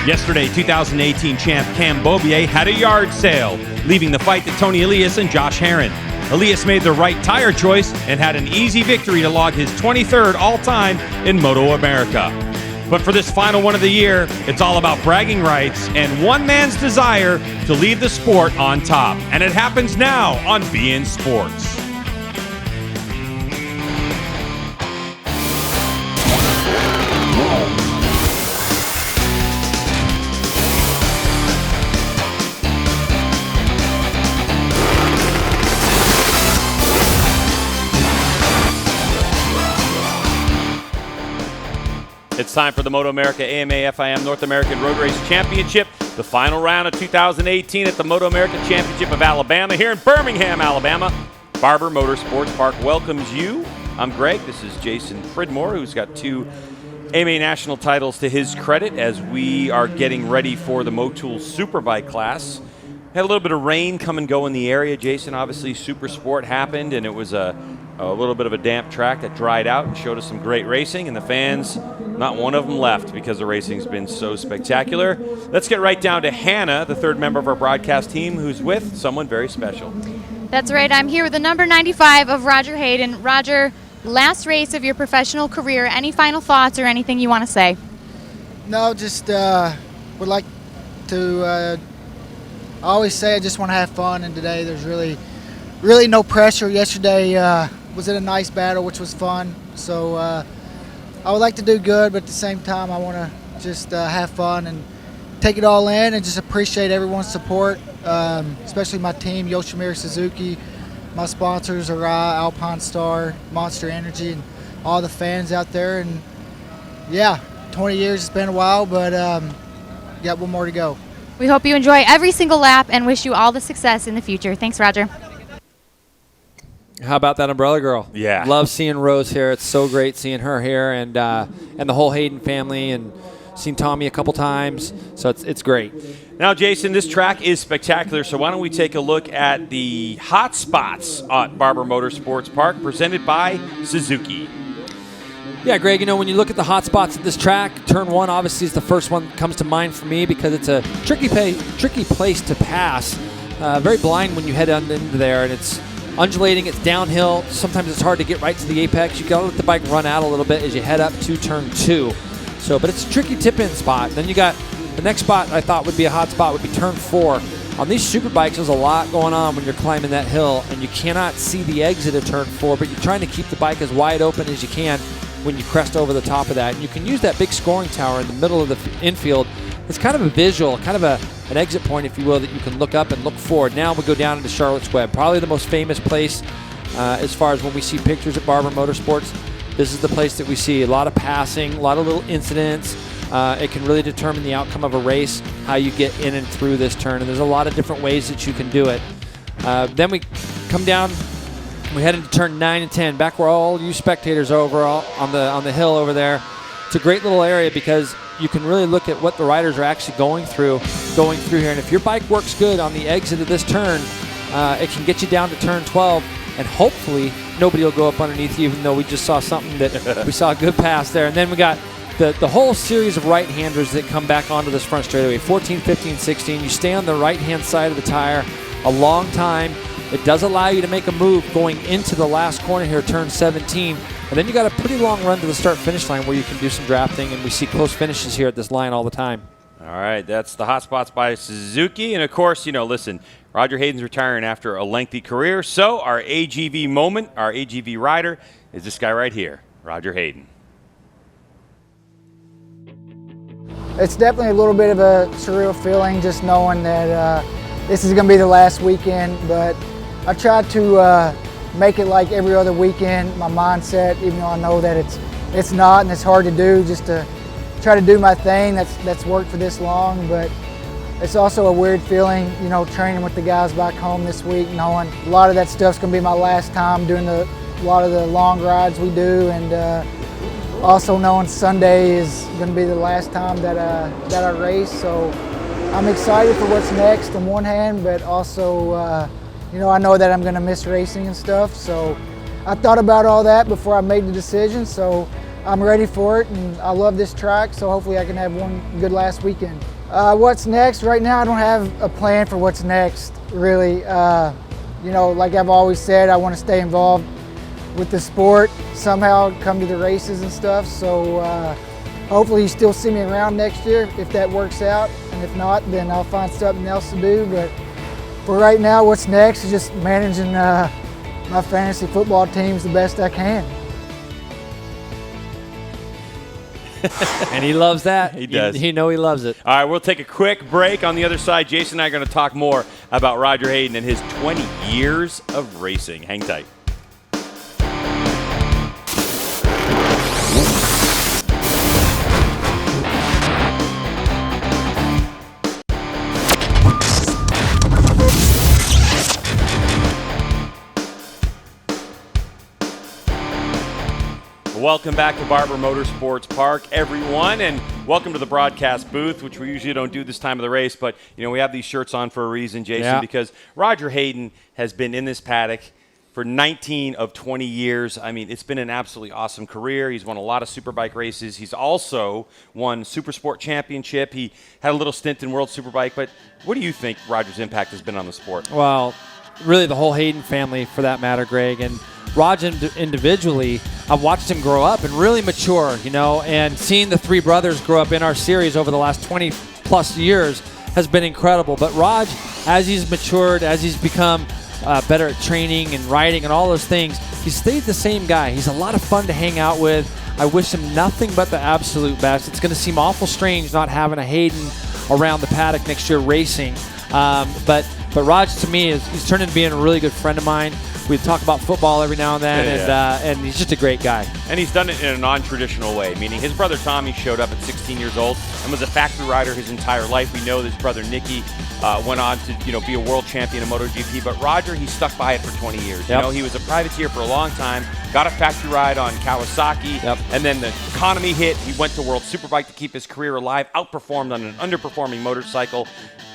Yesterday, 2018 champ Cam Beaubier had a yard sale, leaving the fight to Tony Elias and Josh Herrin. Elias made the right tire choice and had an easy victory to log his 23rd all-time in MotoAmerica. But for this final one of the year, it's all about bragging rights and one man's desire to leave the sport on top. And it happens now on beIN Sports. It's time for the MotoAmerica AMA FIM North American Road Race Championship, the final round of 2018 at the MotoAmerica Championship of Alabama here in Birmingham, Alabama. Barber Motorsports Park welcomes you. I'm Greg. This is Jason Pridmore, who's got 2 AMA national titles to his credit as we are getting ready for the Motul Superbike class. Had a little bit of rain come and go in the area, Jason. Obviously, Super Sport happened, and it was a little bit of a damp track that dried out and showed us some great racing, and the fans, not one of them left because the racing's been so spectacular. Let's get right down to Hannah, the 3rd member of our broadcast team, who's with someone very special. That's right. I'm here with the number 95 of Roger Hayden. Roger, last race of your professional career. Any final thoughts or anything you want to say? No, just would like to I always say I just want to have fun, and today there's really no pressure. Yesterday was in a nice battle, which was fun. So I would like to do good, but at the same time I want to just have fun and take it all in and just appreciate everyone's support, especially my team, Yoshimura Suzuki, my sponsors, Arai, Alpine Star, Monster Energy, and all the fans out there. And yeah, 20 years, it's been a while, but got one more to go. We hope you enjoy every single lap and wish you all the success in the future. Thanks, Roger. How about that umbrella girl? Yeah. Love seeing Rose here. It's so great seeing her here, and the whole Hayden family, and seen Tommy a couple times. So it's great. Now, Jason, this track is spectacular, so why don't we take a look at the hot spots at Barber Motorsports Park, presented by Suzuki. Yeah, Greg, when you look at the hot spots at this track, turn 1 obviously is the first one that comes to mind for me because it's a tricky place to pass. Very blind when you head on into there, and it's undulating, it's downhill. Sometimes it's hard to get right to the apex. You gotta let the bike run out a little bit as you head up to turn 2. But it's a tricky tip-in spot. Then you got the next spot I thought would be a hot spot would be turn 4. On these super bikes, there's a lot going on when you're climbing that hill, and you cannot see the exit of turn 4, but you're trying to keep the bike as wide open as you can when you crest over the top of that. And you can use that big scoring tower in the middle of the infield. It's kind of a visual, kind of an exit point, if you will, that you can look up and look forward. Now we'll go down into Charlotte's Web, probably the most famous place as far as when we see pictures at Barber Motorsports. This is the place that we see a lot of passing, a lot of little incidents. It can really determine the outcome of a race, how you get in and through this turn, and there's a lot of different ways that you can do it. Then we come down, we head into turn 9 and 10, back where all you spectators are over on the hill over there. It's a great little area because you can really look at what the riders are actually going through here. And if your bike works good on the exit of this turn, it can get you down to turn 12, and hopefully nobody will go up underneath you, even though we just saw something that we saw a good pass there. And then we got the whole series of right-handers that come back onto this front straightaway, 14, 15, 16. You stay on the right-hand side of the tire a long time. It does allow you to make a move going into the last corner here, turn 17. And then you got a pretty long run to the start-finish line where you can do some drafting, and we see close finishes here at this line all the time. All right, that's the hot spots by Suzuki. And, of course, listen, Roger Hayden's retiring after a lengthy career. So our AGV moment, our AGV rider, is this guy right here, Roger Hayden. It's definitely a little bit of a surreal feeling just knowing that this is going to be the last weekend, but I tried to make it like every other weekend, my mindset, even though I know that it's not and it's hard to do, just to try to do my thing that's worked for this long. But it's also a weird feeling, training with the guys back home this week, knowing a lot of that stuff's going to be my last time doing a lot of the long rides we do, and also knowing Sunday is going to be the last time that I race. So I'm excited for what's next on one hand, but also I know that I'm going to miss racing and stuff. So I thought about all that before I made the decision. So I'm ready for it, and I love this track, so hopefully I can have one good last weekend. What's next? Right now I don't have a plan for what's next, really. You know, like I've always said, I want to stay involved with the sport, somehow come to the races and stuff, so hopefully you still see me around next year if that works out, and if not, then I'll find something else to do. But for right now, what's next is just managing my fantasy football teams the best I can. And he loves that. He does. You know he loves it. All right, we'll take a quick break. On the other side, Jason and I are going to talk more about Roger Hayden and his 20 years of racing. Hang tight. Welcome back to Barber Motorsports Park, everyone, and welcome to the broadcast booth, which we usually don't do this time of the race, but you know we have these shirts on for a reason, Jason, because Roger Hayden has been in this paddock for 19 of 20 years. I mean, it's been an absolutely awesome career. He's won a lot of Superbike races. He's also won Supersport Championship. He had a little stint in World Superbike, but what do you think Roger's impact has been on the sport? Well, really the whole Hayden family, for that matter, Greg, and Roger individually, I've watched him grow up and really mature, you know, and seeing the three brothers grow up in our series over the last 20 plus years has been incredible. But Raj, as he's matured, as he's become better at training and riding and all those things, he's stayed the same guy. He's a lot of fun to hang out with. I wish him nothing but the absolute best. It's going to seem awful strange not having a Hayden around the paddock next year racing. But Raj, to me, he's turned into being a really good friend of mine. We talk about football every now and then, and he's just a great guy. And he's done it in a non-traditional way, meaning his brother Tommy showed up at 16 years old and was a factory rider his entire life. We know his brother Nicky went on to be a world champion in MotoGP, but Roger, he stuck by it for 20 years. You know, he was a privateer for a long time, got a factory ride on Kawasaki, and then the economy hit. He went to World Superbike to keep his career alive, outperformed on an underperforming motorcycle,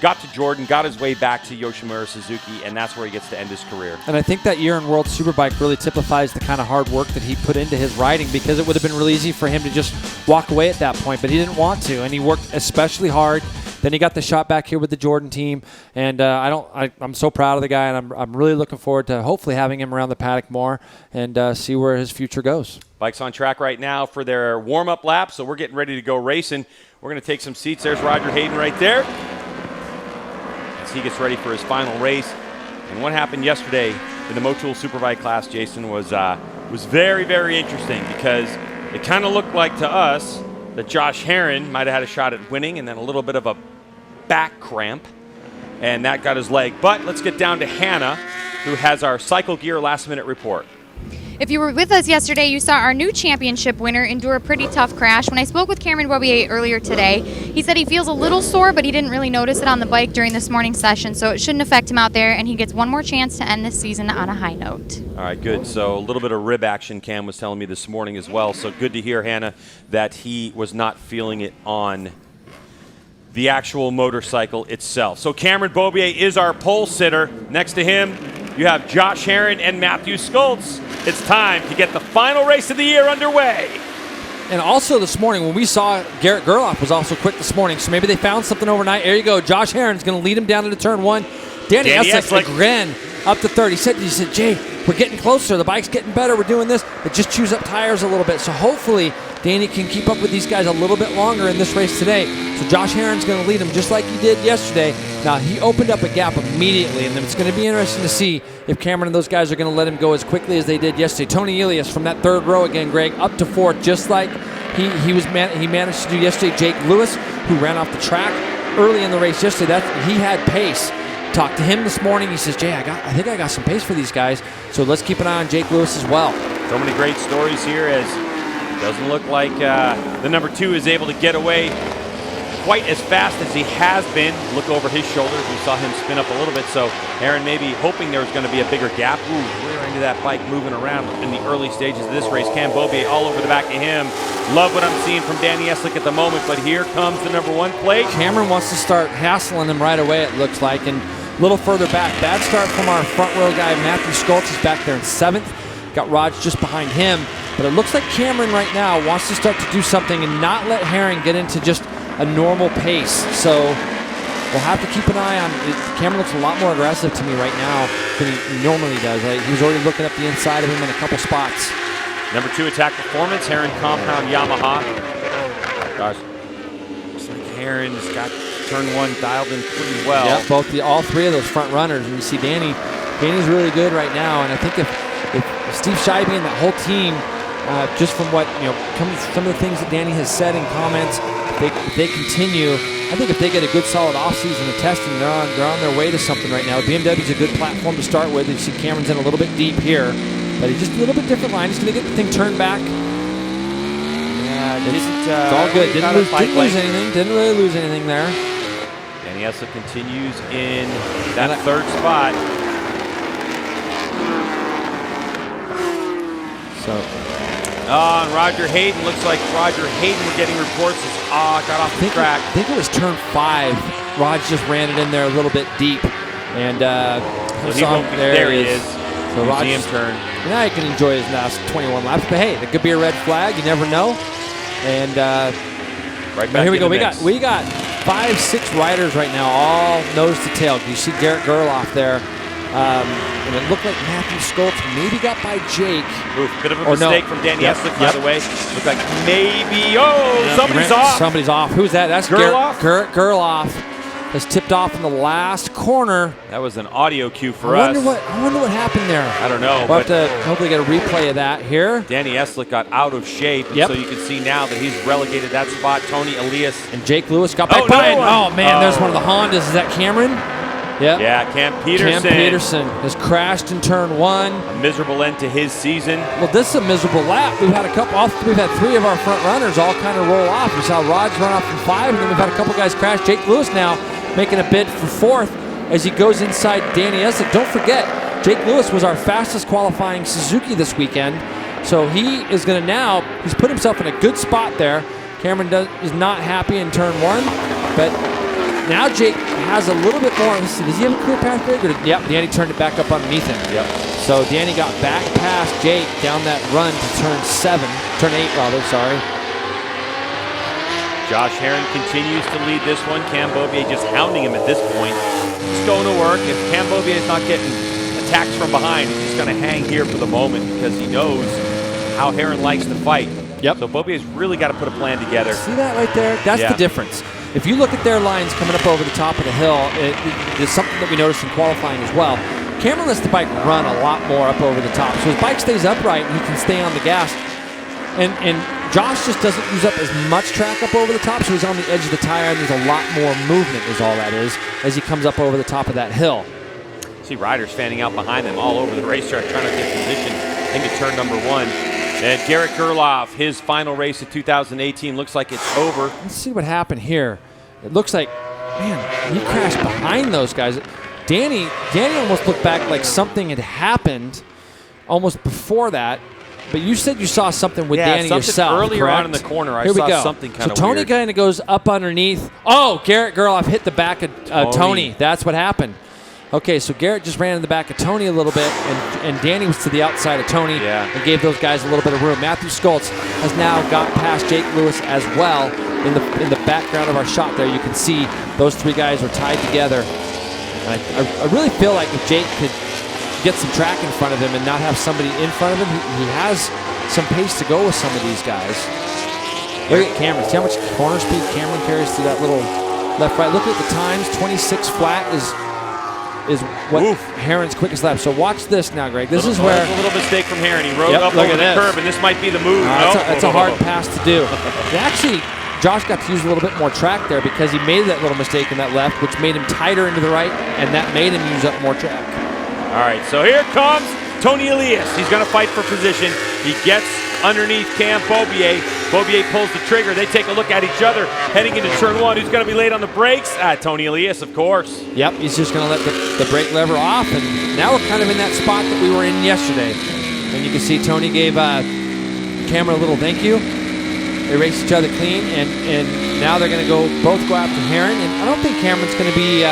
got to Jordan, got his way back to Yoshimura Suzuki, and that's where he gets to end his career. And I think that year in World Superbike really typifies the kind of hard work that he put into his riding, because it would have been really easy for him to just walk away at that point, but he didn't want to, and he worked especially hard. Then he got the shot back here with the Jordan team, and I'm so proud of the guy, and I'm really looking forward to hopefully having him around the paddock more and see where his future goes. Bike's on track right now for their warm-up lap, so we're getting ready to go racing. We're going to take some seats. There's Roger Hayden right there as he gets ready for his final race. And what happened yesterday in the Motul Superbike class, Jason, was very, very interesting, because it kind of looked like to us that Josh Herron might have had a shot at winning, and then a little bit of a back cramp, and that got his leg. But let's get down to Hannah, who has our Cycle Gear last-minute report. If you were with us yesterday, you saw our new championship winner endure a pretty tough crash. When I spoke with Cameron Bobier earlier today, he said he feels a little sore, but he didn't really notice it on the bike during this morning's session, so it shouldn't affect him out there, and he gets one more chance to end this season on a high note. All right, good. So a little bit of rib action, Cam was telling me this morning as well, so good to hear, Hannah, that he was not feeling it on the actual motorcycle itself. So Cameron Bobier is our pole sitter. Next to him, you have Josh Herron and Matthew Skoltz. It's time to get the final race of the year underway. And also this morning, when we saw Garrett Gerloff was also quick this morning, so maybe they found something overnight. There you go. Josh Herron's going to lead him down into turn one. Danny Eslick again up to third. He said, Jay, we're getting closer. The bike's getting better. We're doing this. But just choose up tires a little bit. So hopefully Danny can keep up with these guys a little bit longer in this race today. So Josh Herron's going to lead him just like he did yesterday. Now, he opened up a gap immediately, and then it's going to be interesting to see if Cameron and those guys are going to let him go as quickly as they did yesterday. Tony Elias from that third row again, Greg, up to fourth, just like he managed to do yesterday. Jake Lewis, who ran off the track early in the race yesterday, he had pace. Talked to him this morning. He says, Jay, I think I got some pace for these guys, so let's keep an eye on Jake Lewis as well. So many great stories here, as it doesn't look like the number 2 is able to get away quite as fast as he has been. Look over his shoulders. We saw him spin up a little bit, so Aaron maybe hoping there was going to be a bigger gap. Ooh, rear end of that bike moving around in the early stages of this race. Cam Bobier all over the back of him. Love what I'm seeing from Danny Eslick at the moment, but here comes the number 1 plate. Cameron wants to start hassling him right away, it looks like, and a little further back. Bad start from our front row guy, Matthew Skoltz is back there in 7th. Got Raj just behind him. But it looks like Cameron right now wants to start to do something and not let Herring get into just a normal pace. So we'll have to keep an eye on it. Cameron looks a lot more aggressive to me right now than he normally does. He was already looking up the inside of him in a couple spots. Number 2, Attack Performance, Herring Compound Yamaha. Gosh, looks like Herring's got turn 1 dialed in pretty well. Yeah, all three of those front runners. And you see Danny's really good right now. And I think if Steve Scheibe and that whole team, just from what, some of the things that Danny has said in comments, if they continue, I think if they get a good solid offseason of testing, they're on their way to something right now. BMW's a good platform to start with. You see Cameron's in a little bit deep here, but he's just a little bit different line. He's going to get the thing turned back. Yeah, it's all good. Didn't lose anything. Didn't really lose anything there. Danny Eslick continues in that 3rd spot. And Roger Hayden, looks like Roger Hayden, we're getting reports, got off the track. I think it was turn 5. Rod just ran it in there a little bit deep. And there he is. So Museum turn. Now he can enjoy his last 21 laps. But hey, there could be a red flag. You never know. And right back here we go. We mix. got 5-6 riders right now, all nose to tail. You see Garrett Gerloff there. And it looked like Matthew Stoltz maybe got by Jake. Oof, bit of a mistake from Danny Eslick, by the way. Looked like maybe, somebody's off. Somebody's off. Who's that? That's Gerloff? Garrett Gerloff has tipped off in the last corner. That was an audio cue for us. I wonder what happened there. I don't know. We'll have to hopefully get a replay of that here. Danny Eslick got out of shape, so you can see now that he's relegated that spot. Tony Elias. And Jake Lewis got back behind. Oh, man, there's one of the Hondas. Is that Cameron? Yep. Yeah, Cam Peterson has crashed in turn 1. A miserable end to his season. Well, this is a miserable lap. We've had we've had 3 of our front runners all kind of roll off. We saw Rod's run off from 5, and then we've had a couple guys crash. Jake Lewis now making a bid for 4th as he goes inside Danny Eslick. Don't forget, Jake Lewis was our fastest qualifying Suzuki this weekend. So he is going to he's put himself in a good spot there. Cameron is not happy in turn 1, but now Jake has a little bit more. Let's see, does he have a clear path break? Yep, Danny turned it back up underneath him. Yep. So Danny got back past Jake down that run to turn 8 rather, sorry. Josh Herring continues to lead this one. Cam Beaubier just hounding him at this point. It's going to work. If Cam Beaubier is not getting attacks from behind, he's just going to hang here for the moment because he knows how Herring likes to fight. Yep. So Beaubier's really got to put a plan together. See that right there? That's the difference. If you look at their lines coming up over the top of the hill, it's something that we noticed in qualifying as well. Cameron lets the bike run a lot more up over the top. So his bike stays upright and he can stay on the gas. And Josh just doesn't use up as much track up over the top, so he's on the edge of the tire and there's a lot more movement is all that is as he comes up over the top of that hill. See riders fanning out behind them all over the racetrack trying to get position into turn number 1. And Garrett Gerloff, his final race of 2018, looks like it's over. Let's see what happened here. It looks like, man, he crashed behind those guys. Danny almost looked back like something had happened almost before that. But you said you saw something with Danny yourself, earlier correct? on in the corner, I saw something kind of weird. So Tony weird. kind of goes up underneath. Oh, Garrett Gerloff hit the back of Tony. That's what happened. Okay, so Garrett just ran in the back of Tony a little bit, and Danny was to the outside of Tony and gave those guys a little bit of room. Matthew Stoltz has now got past Jake Lewis as well. In the background of our shot there, you can see those 3 guys are tied together. And I really feel like if Jake could get some track in front of him and not have somebody in front of him, he has some pace to go with some of these guys. Look at Cameron. See how much corner speed Cameron carries through that little left-right. Look at the times. 26 flat is what Herring's quickest lap. So watch this now, Greg. This is where a little mistake from Herring. He rode up over the curb, and this might be the move. That's a hard pass to do. Actually, Josh got to use a little bit more track there because he made that little mistake in that left, which made him tighter into the right, and that made him use up more track. All right, so here comes Tony Elias. He's going to fight for position. He gets underneath Cam Beaubier. Beaubier pulls the trigger. They take a look at each other heading into turn 1. Who's going to be late on the brakes? Tony Elias, of course. Yep, he's just going to let the brake lever off, and now we're kind of in that spot that we were in yesterday. And you can see Tony gave Cameron a little thank you. They raced each other clean, and now they're going to both go after Herring. And I don't think Cameron's going to be,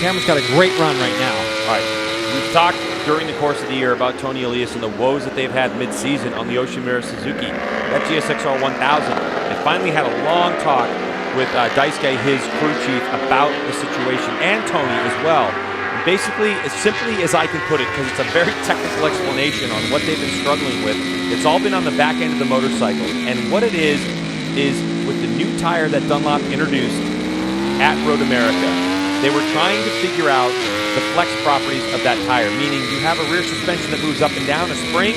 Cameron's got a great run right now. All right, we've talked during the course of the year about Tony Elias and the woes that they've had mid-season on the Yoshimura Suzuki, that GSXR 1000. They finally had a long talk with Daisuke, his crew chief, about the situation, and Tony as well. And basically, as simply as I can put it, because it's a very technical explanation on what they've been struggling with, it's all been on the back end of the motorcycle. And what it is with the new tire that Dunlop introduced at Road America, they were trying to figure out the flex properties of that tire, meaning you have a rear suspension that moves up and down, a spring.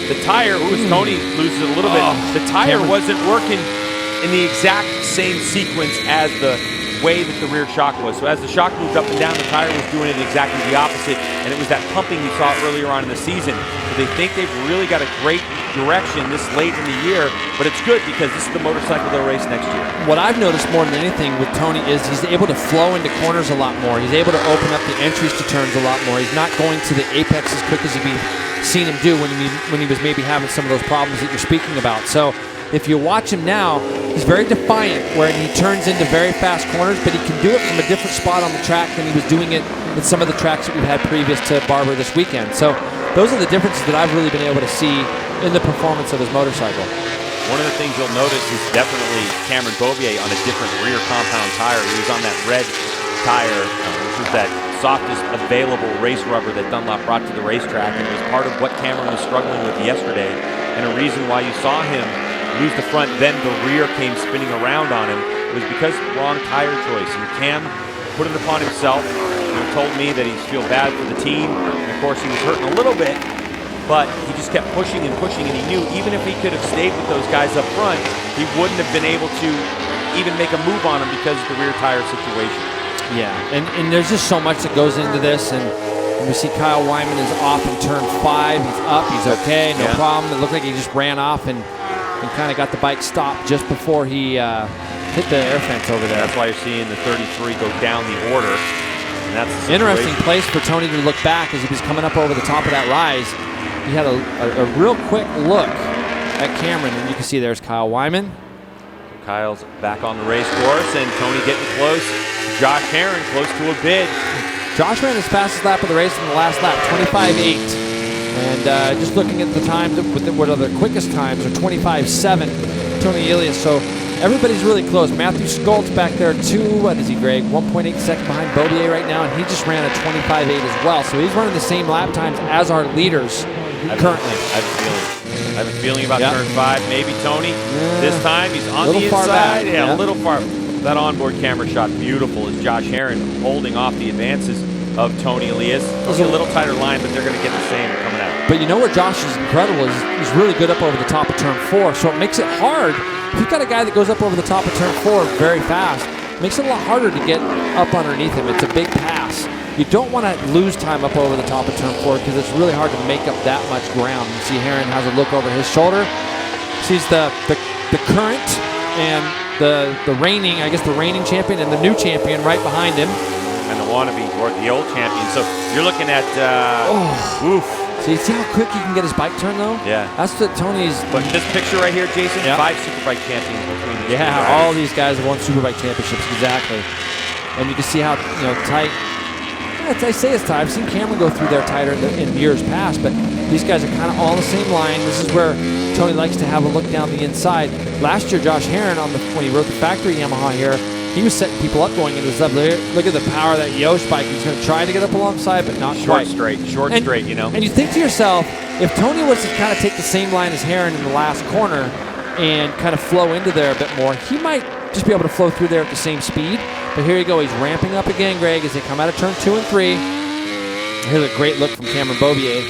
The tire, Tony loses it a little bit, the tire wasn't working in the exact same sequence as the way that the rear shock was. So as the shock moved up and down, the tire was doing it exactly the opposite, and it was that pumping we saw earlier on in the season. So they think they've really got a great direction this late in the year, but it's good because this is the motorcycle they'll race next year. What I've noticed more than anything with Tony is he's able to flow into corners a lot more. He's able to open up the entries to turns a lot more. He's not going to the apex as quick as you've seen him do when he was maybe having some of those problems that you're speaking about. So if you watch him now, he's very defiant where he turns into very fast corners, but he can do it from a different spot on the track than he was doing it in some of the tracks that we've had previous to Barber this weekend. So those are the differences that I've really been able to see in the performance of his motorcycle. One of the things you'll notice is definitely Cameron Beaubier on a different rear compound tire. He was on that red tire, which was that softest available race rubber that Dunlop brought to the racetrack, and it was part of what Cameron was struggling with yesterday, and a reason why you saw him lose the front, then the rear came spinning around on him. It was because of the wrong tire choice, and Cam put it upon himself. He told me that he feel bad for the team, and of course he was hurting a little bit, but he just kept pushing and pushing, and he knew even if he could have stayed with those guys up front, he wouldn't have been able to even make a move on him because of the rear tire situation. Yeah, and there's just so much that goes into this, and we see Kyle Wyman is off in turn 5. He's up, he's okay, no problem. It looked like he just ran off and kind of got the bike stopped just before he hit the air fence over there. That's why you're seeing the 33 go down the order. And that's the interesting place for Tony to look back as he was coming up over the top of that rise. He had a real quick look at Cameron, and you can see there's Kyle Wyman. Kyle's back on the race course, and Tony getting close. Josh Herron close to a bid. Josh ran his fastest lap of the race in the last lap, 25.8. And just looking at the times, what are the quickest times are 25.7, Tony Elias. So everybody's really close. Matthew Skolt's back there too. What is he, Greg? 1.8 seconds behind Beaubier right now, and he just ran a 25.8 as well. So he's running the same lap times as our leaders currently. I have a feeling about turn 5. Maybe Tony. This time he's on the inside. A little far. That onboard camera shot beautiful as Josh Herron holding off the advances of Tony Elias. It's a little tighter line, but they're going to get the same coming out. But you know where Josh is incredible is he's really good up over the top of turn 4, so it makes it hard. If you've got a guy that goes up over the top of turn 4 very fast, it makes it a lot harder to get up underneath him. It's a big pass. You don't want to lose time up over the top of turn 4 because it's really hard to make up that much ground. You see Herron has a look over his shoulder. Sees the current and the reigning, I guess the reigning champion and the new champion right behind him. And the wannabe, or the old champion. So you're looking at, oof. So you see how quick he can get his bike turned though? Yeah. That's what Tony's. But this picture right here, Jason, 5 Superbike champions between these two all these guys have won Superbike championships, exactly. And you can see how tight. I say it's tight. I've seen Cameron go through there tighter in years past, but these guys are kind of all on the same line. This is where Tony likes to have a look down the inside. Last year, Josh Herron, when he rode the factory Yamaha here, he was setting people up going into this level. Look at the power of that Yosh bike. He's going to try to get up alongside, but not quite. Short straight, you know. And you think to yourself, if Tony was to kind of take the same line as Herron in the last corner and kind of flow into there a bit more, he might just be able to flow through there at the same speed. But here you go. He's ramping up again, Greg, as they come out of turn 2 and 3. Here's a great look from Cameron Beaubier.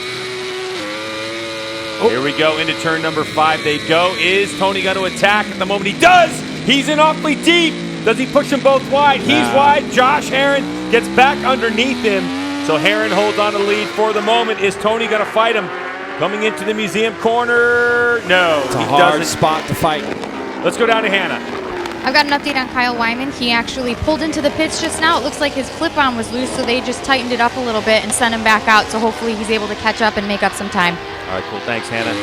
Here we go into turn number 5. They go. Is Tony going to attack at the moment? He does. He's in awfully deep. Does he push them both wide? He's wide. Josh Herron gets back underneath him. So Herron holds on to the lead for the moment. Is Tony going to fight him? Coming into the museum corner. No, it's a hard spot to fight. Let's go down to Hannah. I've got an update on Kyle Wyman. He actually pulled into the pits just now. It looks like his clip-on was loose, so they just tightened it up a little bit and sent him back out. So hopefully he's able to catch up and make up some time. All right, cool. Thanks, Hannah.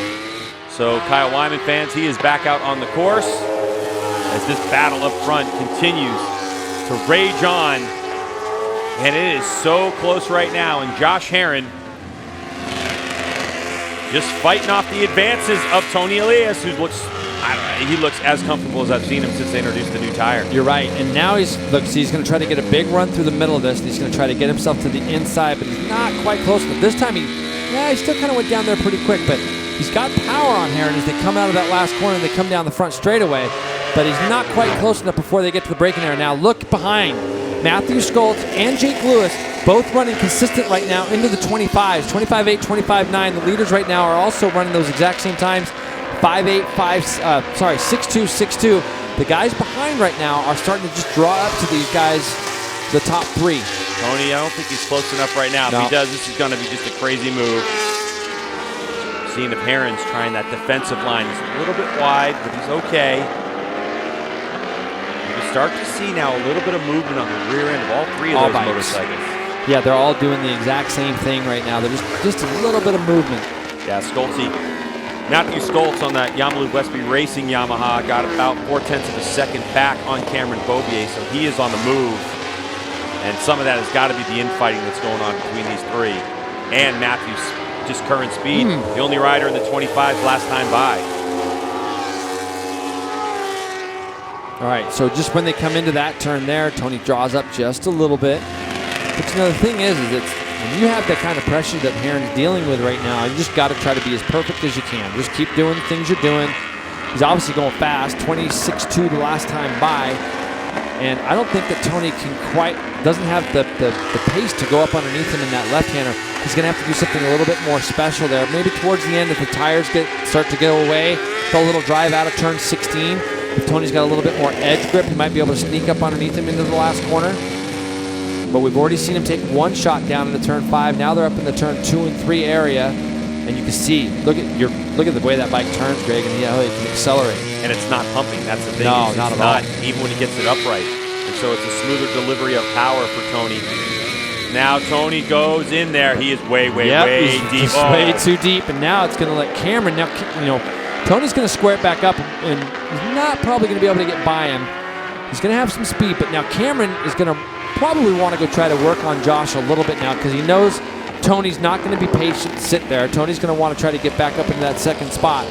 So Kyle Wyman fans, he is back out on the course as this battle up front continues to rage on. And it is so close right now. And Josh Herron just fighting off the advances of Tony Elias, who looks, he looks as comfortable as I've seen him since they introduced the new tire. You're right. And now he's going to try to get a big run through the middle of this. And he's going to try to get himself to the inside, but he's not quite close enough. This time he still kind of went down there pretty quick, but he's got power on Herron as they come out of that last corner and they come down the front straightaway. But he's not quite close enough before they get to the braking area. Now look behind. Matthew Schultz and Jake Lewis both running consistent right now into the 25s, 25.8, 25.9. The leaders right now are also running those exact same times, 5.8, 6.2, 6.2. The guys behind right now are starting to just draw up to these guys, the top three. Tony, I don't think he's close enough right now. No. If he does, this is going to be just a crazy move. Seeing if Herron's trying that defensive line. He's a little bit wide, but he's okay. You start to see now a little bit of movement on the rear end of all three of those motorcycles. Yeah, they're all doing the exact same thing right now. They're just a little bit of movement. Yeah, Matthew Schultz on that Yamaha Westby Racing Yamaha got about 0.4 of a second back on Cameron Beaubier, so he is on the move. And some of that has got to be the infighting that's going on between these three. And Matthew's just current speed. The only rider in the 25s last time by. All right, so just when they come into that turn there, Tony draws up just a little bit. But you know, the thing is it's when you have that kind of pressure that Herron's dealing with right now, you just got to try to be as perfect as you can. Just keep doing the things you're doing. He's obviously going fast, 26.2 the last time by. And I don't think that Tony doesn't have the pace to go up underneath him in that left-hander. He's going to have to do something a little bit more special there. Maybe towards the end, if the tires start to go away, throw a little drive out of turn 16. If Tony's got a little bit more edge grip, he might be able to sneak up underneath him into the last corner. But we've already seen him take one shot down into turn 5. Now they're up in the turn 2 and 3 area. And you can see, look at the way that bike turns, Greg, and how it can accelerate. And it's not pumping. That's the thing. No, it's not at all. Even when he gets it upright. And so it's a smoother delivery of power for Tony. Now Tony goes in there. He is way deep. He's way too deep. And now it's going to let Cameron. Now, Tony's going to square it back up, and he's not probably going to be able to get by him. He's going to have some speed, but now Cameron is going to probably want to go try to work on Josh a little bit now because he knows Tony's not going to be patient to sit there. Tony's going to want to try to get back up into that second spot.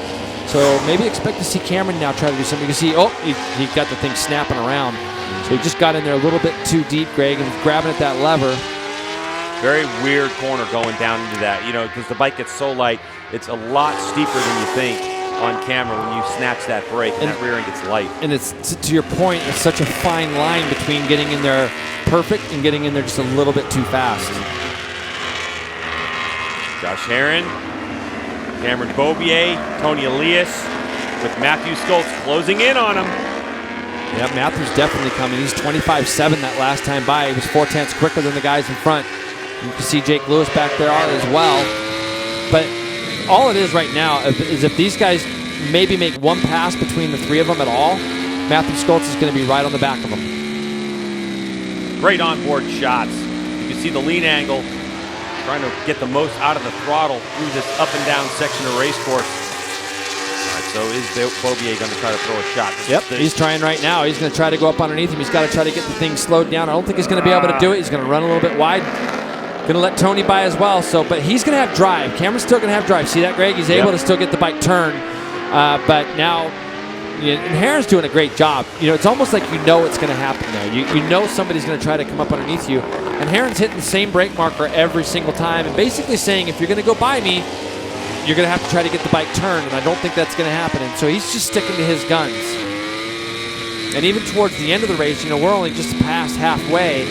So maybe expect to see Cameron now try to do something. You can see, he got the thing snapping around. So he just got in there a little bit too deep, Greg, and was grabbing at that lever. Very weird corner going down into that, because the bike gets so light, it's a lot steeper than you think on camera when you snatch that brake and that rear end gets light. And it's, to your point, it's such a fine line between getting in there perfect and getting in there just a little bit too fast. Josh Herron, Cameron Beaubier, Tony Elias with Matthew Schultz closing in on him. Yeah, Matthew's definitely coming. He's 25.7 that last time by. He was 0.4 quicker than the guys in front. You can see Jake Lewis back there as well. But all it is right now is if these guys maybe make one pass between the three of them at all, Matthew Schultz is going to be right on the back of them. Great onboard shots. You can see the lean angle, trying to get the most out of the throttle through this up and down section of race course. All right, so is Beaubier going to try to throw a shot? Yep, he's trying right now. He's going to try to go up underneath him. He's got to try to get the thing slowed down. I don't think he's going to be able to do it. He's going to run a little bit wide. Going to let Tony by as well. But he's going to have drive. Cameron's still going to have drive. See that, Greg? He's able to still get the bike turned. But now, and Herron's doing a great job. It's almost like it's going to happen there. You know somebody's going to try to come up underneath you. And Herron's hitting the same brake marker every single time and basically saying, if you're going to go by me, you're going to have to try to get the bike turned. And I don't think that's going to happen. And so he's just sticking to his guns. And even towards the end of the race, we're only just past halfway.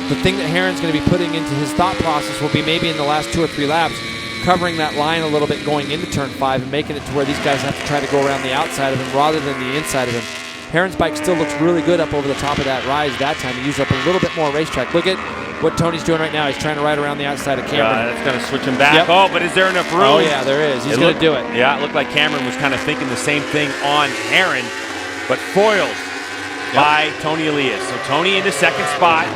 The thing that Herron's going to be putting into his thought process will be maybe in the last 2 or 3 laps, covering that line a little bit going into turn 5 and making it to where these guys have to try to go around the outside of him rather than the inside of him. Herron's bike still looks really good up over the top of that rise that time. He used up a little bit more racetrack. Look at what Tony's doing right now. He's trying to ride around the outside of Cameron. That's going to switch him back. Yep. Oh, but is there enough room? Oh, yeah, there is. He's going to do it. Yeah, it looked like Cameron was kind of thinking the same thing on Herron, but foiled by Tony Elias. So Tony in the second spot.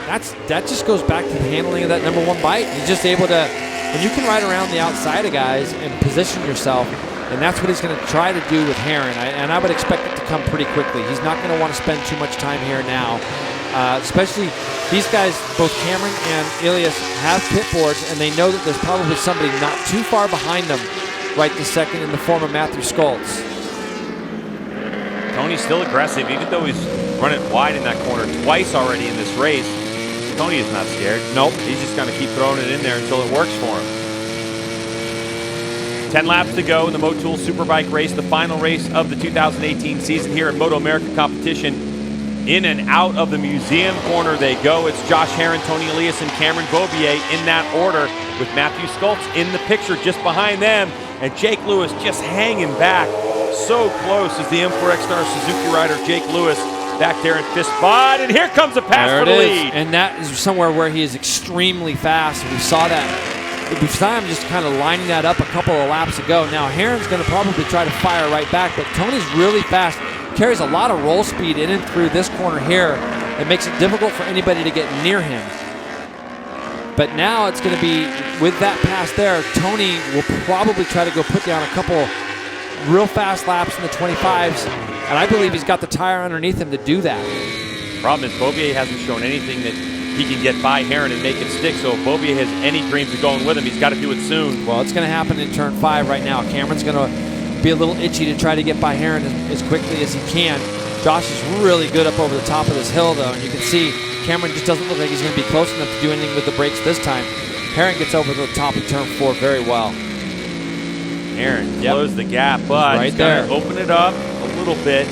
That just goes back to the handling of that number 1 bike. He's just able to, when you can ride around the outside of guys and position yourself, and that's what he's going to try to do with Herron. And I would expect it to come pretty quickly. He's not going to want to spend too much time here now, especially these guys, both Cameron and Elias, have pit boards, and they know that there's probably somebody not too far behind them right this second in the form of Matthew Skoltz. Tony's still aggressive, even though he's run it wide in that corner twice already in this race. Tony is not scared. Nope. He's just going to keep throwing it in there until it works for him. 10 laps to go in the Motul Superbike race, the final race of the 2018 season here in MotoAmerica competition. In and out of the museum corner they go. It's Josh Herrin, Tony Elias, and Cameron Beaubier in that order, with Matthew Skoltz in the picture just behind them, and Jake Lewis just hanging back. So close is the M4X-Star Suzuki rider Jake Lewis back there in fifth spot, and here comes a pass for the lead. And that is somewhere where he is extremely fast. We saw that. We saw him just kind of lining that up a couple of laps ago. Now Herrin's going to probably try to fire right back, but Tony's really fast. Carries a lot of roll speed in and through this corner here. It makes it difficult for anybody to get near him. But now it's going to be, with that pass there, Tony will probably try to go put down a couple real fast laps in the 25s, and I believe he's got the tire underneath him to do that. Problem is Beaubier hasn't shown anything that he can get by Herrin and make it stick, so if Beaubier has any dreams of going with him, he's got to do it soon. Well, it's going to happen in turn 5 right now. Cameron's going to be a little itchy to try to get by Herrin as quickly as he can. Josh is really good up over the top of this hill, though, and you can see Cameron just doesn't look like he's going to be close enough to do anything with the brakes this time. Herrin gets over the top of turn 4 very well. Herrin closed the gap, but he's going to open it up a little bit.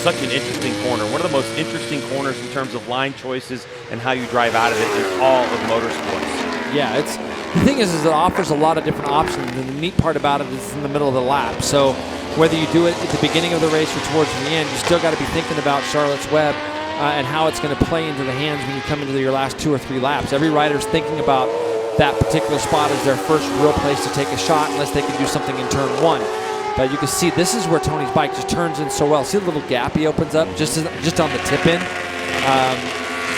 Such an interesting corner. One of the most interesting corners in terms of line choices and how you drive out of it in all of motorsports. Yeah, the thing is it offers a lot of different options, and the neat part about it is in the middle of the lap. So whether you do it at the beginning of the race or towards the end, you still got to be thinking about Charlotte's Web and how it's going to play into the hands when you come into your last 2 or 3 laps. Every rider's thinking about that particular spot as their first real place to take a shot, unless they can do something in turn 1. But you can see this is where Tony's bike just turns in so well. See the little gap he opens up just on the tip in?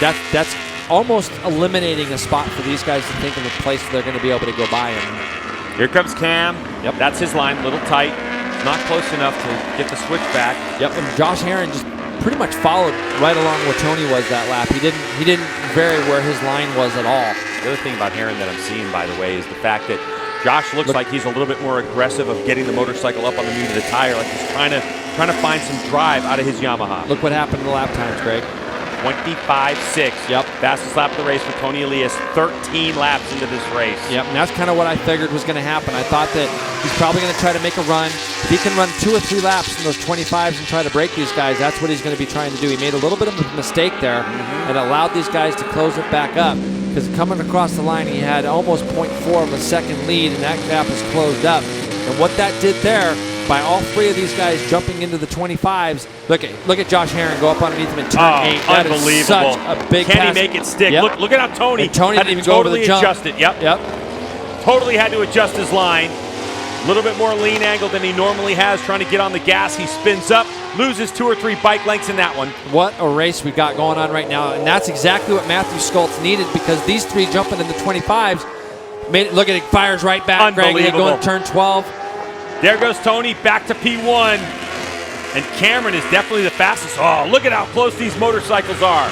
That's almost eliminating a spot for these guys to think of a place where they're going to be able to go by him. Here comes Cam. Yep. That's his line, a little tight. Not close enough to get the switch back. Yep, and Josh Herrin just pretty much followed right along where Tony was that lap. He didn't vary where his line was at all. The other thing about Herrin that I'm seeing, by the way, is the fact that Josh looks like he's a little bit more aggressive of getting the motorcycle up on the meat of the tire, like he's trying to find some drive out of his Yamaha. Look what happened in the lap times, Greg. 25.6. Yep. Fastest lap of the race for Tony Elias, 13 laps into this race. Yep, and that's kind of what I figured was going to happen. I thought that he's probably going to try to make a run. If he can run 2 or 3 laps in those 25s and try to break these guys, that's what he's going to be trying to do. He made a little bit of a mistake there and allowed these guys to close it back up, because coming across the line, he had almost 0.4 of a second lead, and that gap is closed up. And what that did there, by all 3 of these guys jumping into the 25s, look at Josh Herrin go up underneath him in turn 8. That unbelievable. Is such a big Can pass. he make it stick? Yep. Look at how Tony didn't even go over the jump. Adjust it. Yep. Totally had to adjust his line. A little bit more lean angle than he normally has, trying to get on the gas. He spins up, loses 2 or 3 bike lengths in that one. What a race we got going on right now, and that's exactly what Matthew Skoltz needed, because these 3 jumping in the 25s made it. Look at it, fires right back. Greg, going turn 12. There goes Tony back to P1, and Cameron is definitely the fastest. Oh, look at how close these motorcycles are.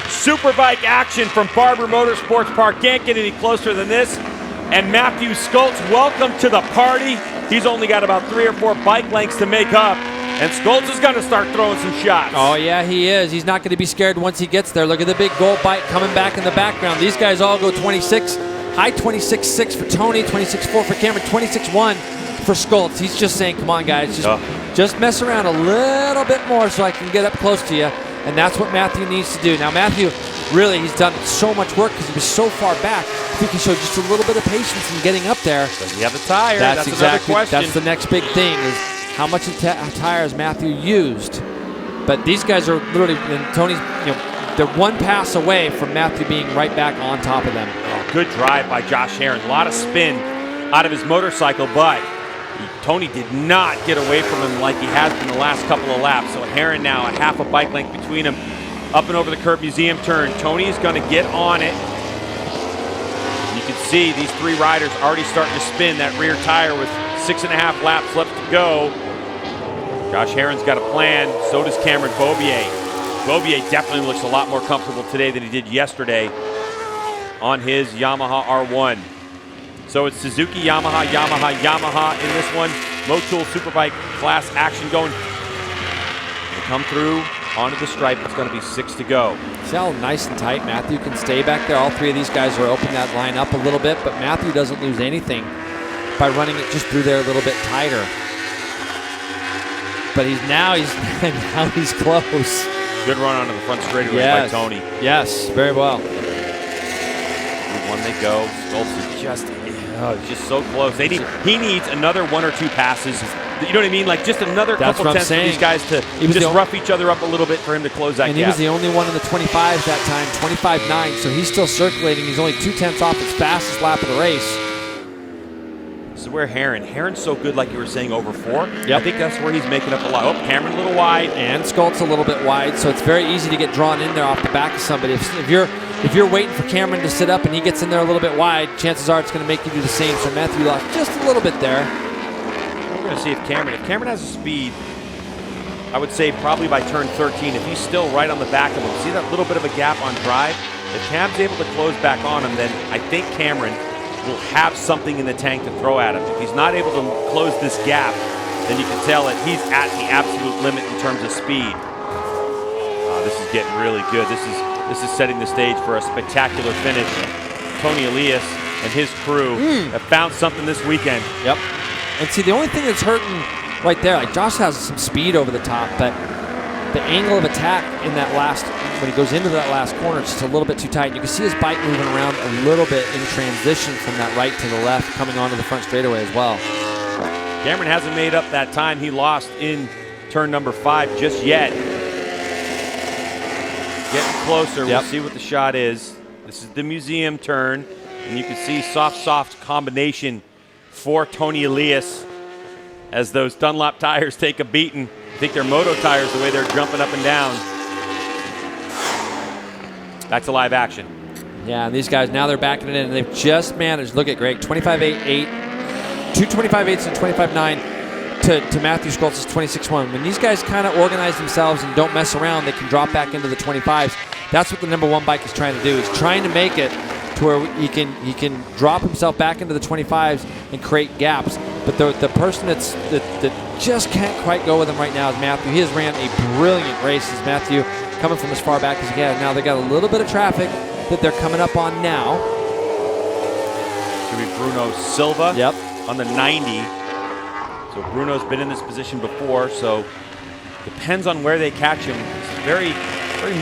Superbike action from Barber Motorsports Park. Can't get any closer than this. And Matthew Skoltz, welcome to the party. He's only got about 3 or 4 bike lengths to make up, and Skoltz is going to start throwing some shots. Oh, yeah, he is. He's not going to be scared once he gets there. Look at the big gold bike coming back in the background. These guys all go 26. High 26.6 for Tony, 26.4 for Cameron, 26.1 for Skoltz. He's just saying, come on, guys, just mess around a little bit more so I can get up close to you. And that's what Matthew needs to do. Now, Matthew, really, he's done so much work because he was so far back. If he can show just a little bit of patience in getting up there. Does he have the tire? That's exactly, another question. That's the next big thing, is how much tire has Matthew used. But these guys are literally, and Tony's, they're 1 pass away from Matthew being right back on top of them. Oh, good drive by Josh Herrin. A lot of spin out of his motorcycle, but Tony did not get away from him like he has been the last couple of laps. So Herrin now a half a bike length between him, up and over the curb museum turn. Tony is going to get on it. You can see these 3 riders already starting to spin that rear tire with 6.5 laps left to go. Josh Herrin's got a plan. So does Cameron Beaubier. Beaubier definitely looks a lot more comfortable today than he did yesterday on his Yamaha R1. So it's Suzuki, Yamaha, Yamaha, Yamaha in this one. Motul Superbike class action going. They come through onto the stripe. It's going to be 6 to go. See how nice and tight Matthew can stay back there. All three of these guys are opening that line up a little bit, but Matthew doesn't lose anything by running it just through there a little bit tighter. But now he's close. Good run onto the front straightaway by Tony. Yes, very well. When they go, Stoltz is just so close. He needs another 1 or 2 passes. You know what I mean? Like just another couple tenths for these guys to just rough each other up a little bit for him to close that gap. And he was the only one in the 25s that time, 25.9. So he's still circulating. He's only 2/10 off his fastest lap of the race. This is where Heron's so good, like you were saying, over 4. Yep. I think that's where he's making up a lot. Oh, Cameron a little wide. And Skolt's a little bit wide, so it's very easy to get drawn in there off the back of somebody. If you're waiting for Cameron to sit up and he gets in there a little bit wide, chances are it's going to make you do the same. So Matthew lost just a little bit there. We're going to see if Cameron has a speed, I would say probably by turn 13, if he's still right on the back of him. See that little bit of a gap on drive? If Cam's able to close back on him, then I think Cameron will have something in the tank to throw at him. If he's not able to close this gap, then you can tell that he's at the absolute limit in terms of speed. This is getting really good. This is setting the stage for a spectacular finish. Tony Elias and his crew have found something this weekend. Yep. And see, the only thing that's hurting right there, like Josh has some speed over the top, but the angle of attack in that last, when he goes into that last corner, it's just a little bit too tight. You can see his bike moving around a little bit in transition from that right to the left, coming onto the front straightaway as well. Cameron hasn't made up that time he lost in turn number 5 just yet. Getting closer. We'll see what the shot is. This is the museum turn, and you can see soft combination for Tony Elias as those Dunlop tires take a beating. I think they're Moto tires the way they're jumping up and down. Back to live action. Yeah, and these guys, now they're backing it in, and they've just managed, look at Greg, 25.8, 2 25.8s and 25.9 to Matthew Skoltz's 26.1. When these guys kind of organize themselves and don't mess around, they can drop back into the 25s. That's what the number 1 bike is trying to do. He's trying to make it to where he can drop himself back into the 25s and create gaps. But the person that just can't quite go with him right now is Matthew. He has ran a brilliant race as Matthew, coming from as far back as he can. Now they got a little bit of traffic that they're coming up on now. It's going to be Bruno Silva on the 90. So Bruno's been in this position before, so depends on where they catch him. It's very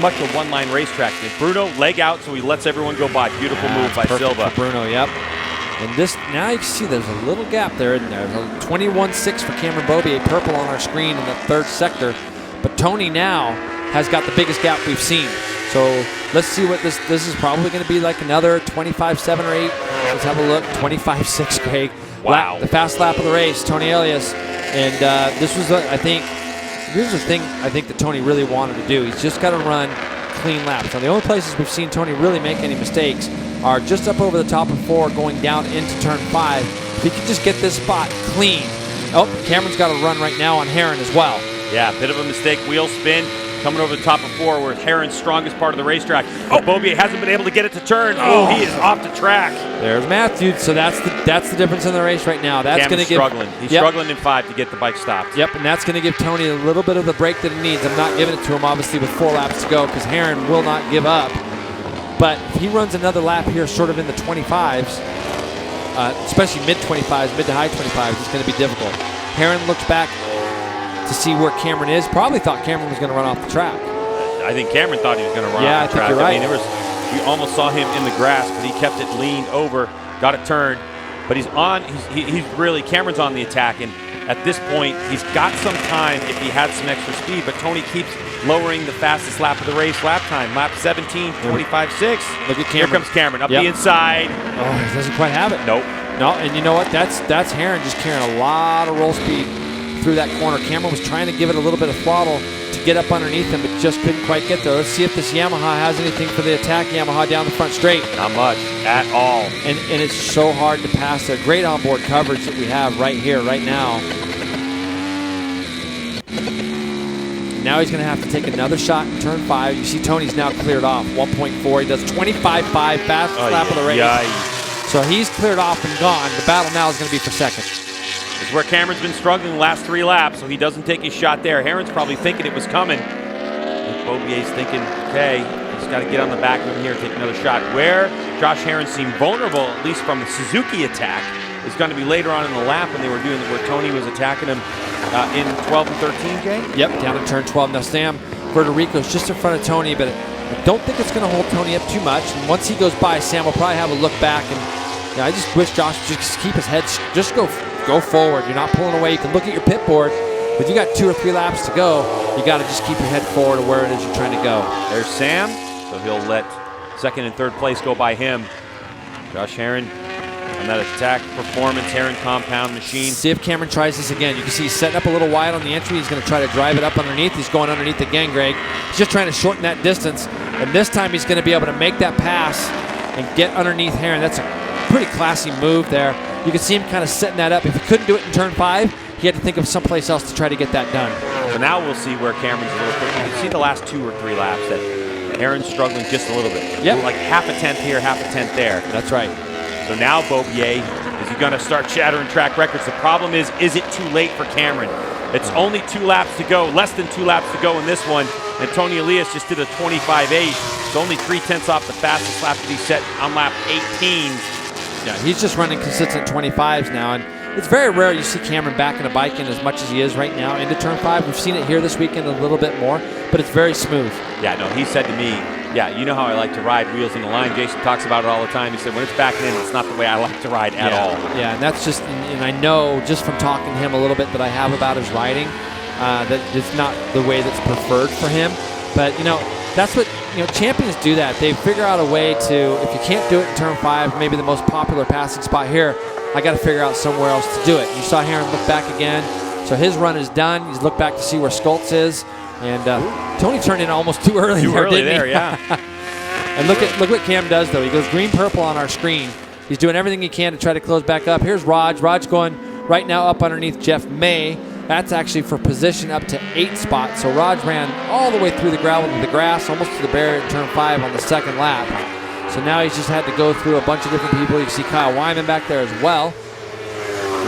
much a one-line racetrack. Bruno leg out, so he lets everyone go by. Beautiful move by Silva. For Bruno, And this, now you can see there's a little gap there, isn't there? 21.6 for Cameron Beaubier, purple on our screen in the 3rd sector. But Tony now has got the biggest gap we've seen. So let's see what this is probably going to be, like another 25.7 or 8. Let's have a look. 25.6, Greg. Wow. The fast lap of the race, Tony Elias. And this was, here's the thing I think that Tony really wanted to do. He's just got to run clean laps. Now, the only places we've seen Tony really make any mistakes are just up over the top of 4 going down into turn 5. If he could just get this spot clean. Oh, Cameron's got a run right now on Heron as well. Yeah, bit of a mistake. Wheel spin coming over the top of 4 where Heron's strongest part of the racetrack. Oh, Beaubier hasn't been able to get it to turn. Oh, he is off the track. There's Matthew. So that's the difference in the race right now. That's going to give struggling. He's struggling in 5 to get the bike stopped. Yep, and that's going to give Tony a little bit of the break that he needs. I'm not giving it to him, obviously, with 4 laps to go because Heron will not give up. But if he runs another lap here sort of in the 25s, especially mid-25s, mid to high 25s, it's going to be difficult. Heron looks back to see where Cameron is. Probably thought Cameron was going to run off the track. I think Cameron thought he was going to run off the track. I think you're right. I mean, we almost saw him in the grass, but he kept it leaned over, got it turned. But he's really, Cameron's on the attack, and at this point, he's got some time if he had some extra speed, but Tony keeps lowering the fastest lap of the race lap time. Lap 17, 25.6. Look at Cameron. Here comes Cameron up the inside. Oh, he doesn't quite have it. Nope. No, and you know what? That's Heron just carrying a lot of roll speed through that corner. Cameron was trying to give it a little bit of throttle to get up underneath him, but just couldn't quite get there. Let's see if this Yamaha has anything for the attack Yamaha down the front straight. Not much at all. And it's so hard to pass there. Great onboard coverage that we have right here, right now. Now he's going to have to take another shot in turn 5. You see Tony's now cleared off 1.4. He does 25.5, fastest lap of the race. So he's cleared off and gone. The battle now is going to be for second. This is where Cameron's been struggling the last 3 laps, so he doesn't take his shot there. Herron's probably thinking it was coming. Beaubier's thinking, okay, he's got to get on the back of him here and take another shot. Where Josh Herron seemed vulnerable, at least from the Suzuki attack, is going to be later on in the lap when they were doing it, where Tony was attacking him in 12 and 13, Jay? Yep, down in turn 12. Now Sam Verterico's just in front of Tony, but I don't think it's going to hold Tony up too much. And once he goes by, Sam will probably have a look back. And I just wish Josh would just keep his head, just go forward. You're not pulling away. You can look at your pit board, but you got 2 or 3 laps to go. You got to just keep your head forward to where it is you're trying to go. There's Sam, so he'll let second and third place go by him. Josh Herron on that attack performance, Herron compound machine. See if Cameron tries this again. You can see he's setting up a little wide on the entry. He's going to try to drive it up underneath. He's going underneath again, Greg. He's just trying to shorten that distance, and this time he's going to be able to make that pass and get underneath Herron. That's a pretty classy move there. You can see him kind of setting that up. If he couldn't do it in turn 5, he had to think of someplace else to try to get that done. So now we'll see where Cameron's a little quick. You can see the last 2 or 3 laps that Herron's struggling just a little bit. Yep. Like half a tenth here, half a tenth there. That's right. So now Beaubier, is he going to start shattering track records? The problem is it too late for Cameron? It's only 2 laps to go, less than 2 laps to go in this one. And Tony Elias just did a 25.8. It's only 3/10 off the fastest lap that he set on lap 18. Yeah, he's just running consistent 25s now, and it's very rare you see Cameron backing a bike in as much as he is right now into turn 5. We've seen it here this weekend a little bit more, but it's very smooth. Yeah, no, he said to me, yeah, you know how I like to ride wheels in the line. Jason talks about it all the time. He said, when it's backing in, it's not the way I like to ride at all. Yeah, and that's just, and I know just from talking to him a little bit that I have about his riding, that it's not the way that's preferred for him. But, that's what, champions do that. They figure out a way to, if you can't do it in turn 5, maybe the most popular passing spot here, I got to figure out somewhere else to do it. You saw Herron look back again. So his run is done. He's looked back to see where Schultz is. And Tony turned in almost too early. Yeah. And look what Cam does, though. He goes green-purple on our screen. He's doing everything he can to try to close back up. Here's Raj. Raj going right now up underneath Jeff May. That's actually for position up to 8 spots. So Raj ran all the way through the gravel to the grass, almost to the barrier in turn 5 on the second lap. So now he's just had to go through a bunch of different people. You can see Kyle Wyman back there as well.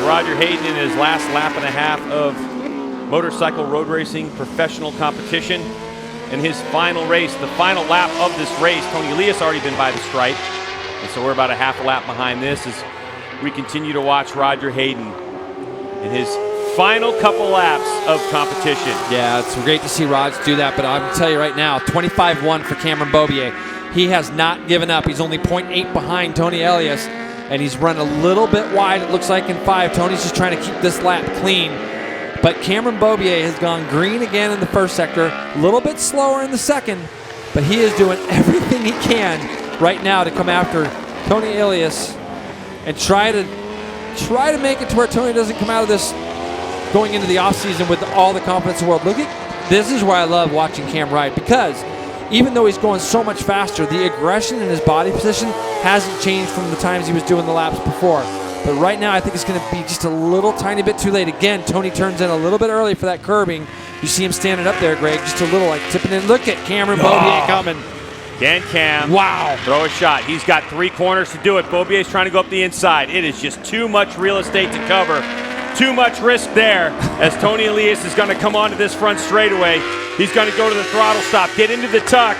Roger Hayden in his last lap and a half of motorcycle road racing professional competition. In his final race, the final lap of this race, Tony Elias already been by the stripe. And so we're about a half a lap behind this as we continue to watch Roger Hayden in his final couple laps of competition. Yeah, it's great to see Raj do that, but I'm going to tell you right now, 25-1 for Cameron Beaubier. He has not given up. He's only 0.8 behind Tony Elias, and he's run a little bit wide, it looks like, in 5. Tony's just trying to keep this lap clean. But Cameron Beaubier has gone green again in the first sector, a little bit slower in the second, but he is doing everything he can right now to come after Tony Elias and try to make it to where Tony doesn't come out of this going into the offseason with all the confidence in the world. This is why I love watching Cam ride, because even though he's going so much faster, the aggression in his body position hasn't changed from the times he was doing the laps before. But right now, I think it's going to be just a little tiny bit too late. Again, Tony turns in a little bit early for that curbing. You see him standing up there, Greg, just a little like tipping in. Look at Cameron Beaubier coming. Can Cam wow. Throw a shot. He's got 3 corners to do it. Beaubier's trying to go up the inside. It is just too much real estate to cover. Too much risk there as Tony Elias is going to come onto this front straightaway. He's going to go to the throttle stop, get into the tuck.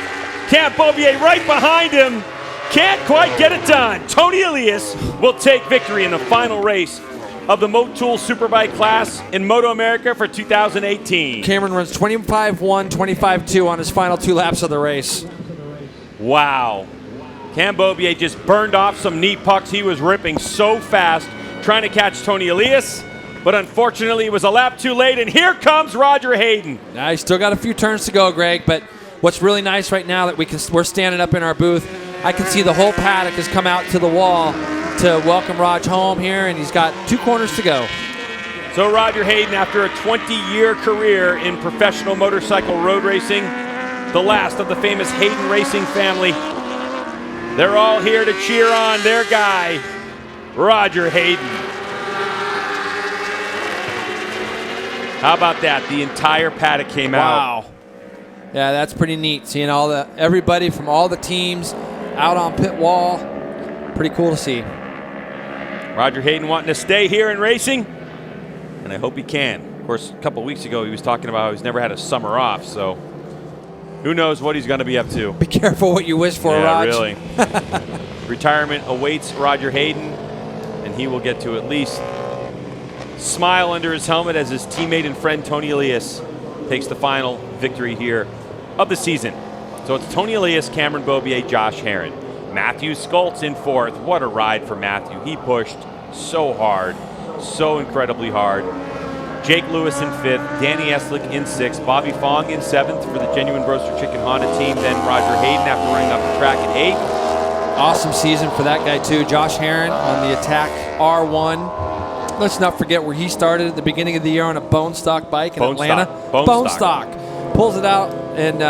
Cam Beaubier right behind him. Can't quite get it done. Tony Elias will take victory in the final race of the Motul Superbike class in MotoAmerica for 2018. Cameron runs 25-1, 25-2 on his final 2 laps of the race. Wow. Cam Beaubier just burned off some knee pucks. He was ripping so fast trying to catch Tony Elias, but unfortunately it was a lap too late, and here comes Roger Hayden. Now he's still got a few turns to go, Greg, but what's really nice right now that we're standing up in our booth, I can see the whole paddock has come out to the wall to welcome Raj home here, and he's got 2 corners to go. So Roger Hayden, after a 20-year career in professional motorcycle road racing, the last of the famous Hayden racing family, they're all here to cheer on their guy, Roger Hayden. How about that? The entire paddock came out. Wow. Yeah, that's pretty neat. Seeing everybody from all the teams out on pit wall. Pretty cool to see. Roger Hayden wanting to stay here in racing, and I hope he can. Of course, a couple weeks ago he was talking about how he's never had a summer off, so who knows what he's going to be up to. Be careful what you wish for, yeah, Raj. Really. Retirement awaits Roger Hayden, and he will get to at least smile under his helmet as his teammate and friend Tony Elias takes the final victory here of the season. So it's Tony Elias, Cameron Beaubier, Josh Herron. Matthew Skoltz in fourth. What a ride for Matthew. He pushed so hard, so incredibly hard. Jake Lewis in fifth, Danny Eslick in sixth, Bobby Fong in seventh for the Genuine Roaster Chicken Honda team, then Roger Hayden after running up the track at eighth. Awesome season for that guy too. Josh Herron on the Attack R1. Let's not forget where he started at the beginning of the year on a bone stock bike in Atlanta. Bone stock. Pulls it out and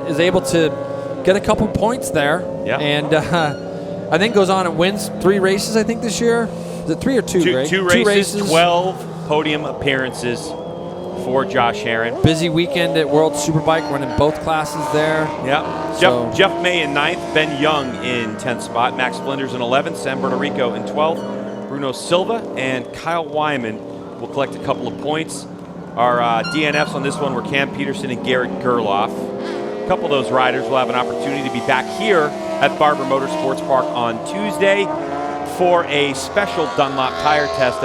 is able to get a couple points there. Yeah. And I think goes on and wins 3 races, I think, this year. Is it 3 or 2, right? Two races, 12 podium appearances for Josh Herron. Busy weekend at World Superbike, running both classes there. Yeah. So. Jeff May in 9th, Ben Young in 10th spot, Max Flinders in 11th, San Bernardino in 12th. Bruno Silva and Kyle Wyman will collect a couple of points. Our DNFs on this one were Cam Peterson and Garrett Gerloff. A couple of those riders will have an opportunity to be back here at Barber Motorsports Park on Tuesday for a special Dunlop tire test.